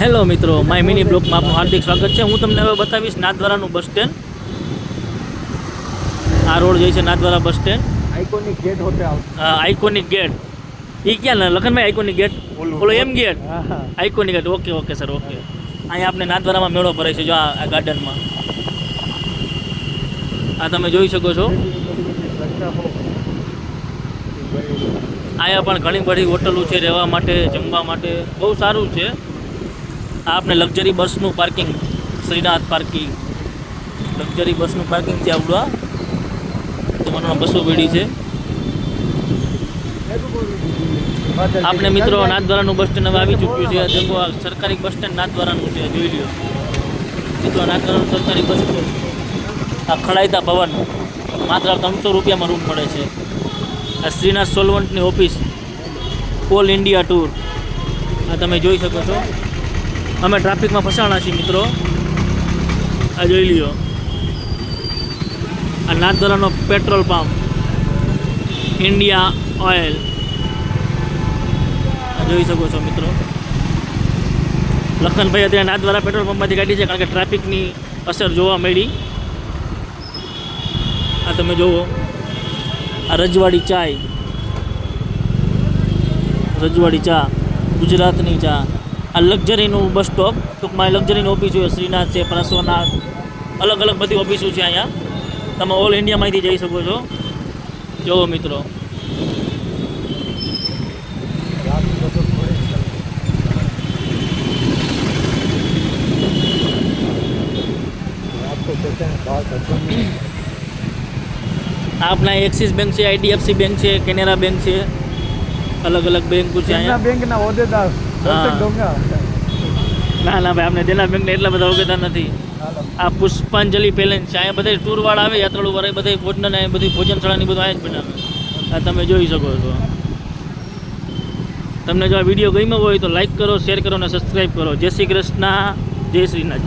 Hello મિત્રો, my mini બ્લોગમાં આપનું હાર્દિક સ્વાગત છે. હું તમને હવે બતાવીશ નાથદ્વારાનું બસ સ્ટેન્ડ. આ રોડ જાય છે Nathdwara bus stand. Iconic gate હોતે હા, આઇકોનિક ગેટ. એ ક્યાં લખનભાઈ આઇકોનિક ગેટ? બોલો એમ gate. Iconic gate. Okay sir, okay. અહીંયા આપણે નાથદ્વારામાં મેળો ભરાય છે. જો આ ગાર્ડનમાં આ તમે જોઈ શકો છો. અહીંયા પણ ઘણી બધી હોટલો છે રહેવા માટે, જમવા માટે. બહુ સારું છે. આ આપણે લક્ઝરી બસનું પાર્કિંગ, શ્રીનાથ પાર્કિંગ, લક્ઝરી બસનું પાર્કિંગ છે આપણું. આ તમારા બસો વેડી છે. આપણે મિત્રો નાથદ્વારાનું બસ સ્ટેન્ડ હવે આવી ચૂક્યું છે. દેખો, આ સરકારી બસ સ્ટેન્ડ નાથદ્વારાનું છે, જોઈ લ્યો મિત્રો. નાથદ્વારાનું સરકારી બસ સ્ટેન્ડ. આ ખડાઈતા ભવન માત્ર 300 રૂપિયામાં રૂમ મળે છે. આ શ્રીનાથ સોલવંટની ઓફિસ, ઓલ ઇન્ડિયા ટૂર. આ તમે જોઈ શકો છો. અમે ટ્રાફિકમાં ફસાણા છીએ મિત્રો. આ જોઈ લ્યો. આ નાથદ્વારાનો પેટ્રોલ પંપ, ઇન્ડિયા ઓઇલ. આ જોઈ શકો છો મિત્રો. લખનભાઈ અત્યારે નાથદ્વારા પેટ્રોલ પંપમાંથી કાઢી છે, કારણ કે ટ્રાફિકની અસર જોવા મળી. આ તમે જુઓ, આ રજવાડી ચાય, રજવાડી ચા, ગુજરાતની ચા. આ લક્ઝરીનું બસ સ્ટોપ, ટૂંકમાં લક્ઝરીની ઓફિસો છે. શ્રીનાથ છે, પાર્શ્વનાથ, અલગ અલગ બધી ઓફિસો છે અહીંયા. તમે ઓલ ઇન્ડિયામાંથી જઈ શકો છો. જુઓ મિત્રો. આપના એક્સિસ બેંક છે, IDFC બેંક છે, કેનેરા બેંક છે, અલગ અલગ બેંકો છે અહીંયા. બેંકના હોદ્દેદાર ના ભાઈ, આપણે દેના બેંકને એટલા બધા ઓળખતા નથી. આ પુષ્પાંજલિ પેલેસ છે. અહીંયા બધા ટૂરવાળા આવે, યાત્રાળુ વાળા, બધા ભોજન, બધી ભોજનશાળાની બધું અહીંયા જ બનાવે. આ તમે જોઈ શકો છો. તમને જો આ વિડીયો ગમ્યો હોય તો લાઈક કરો, શેર કરો અને સબસ્ક્રાઈબ કરો. જય શ્રી કૃષ્ણ, જય શ્રીનાથ.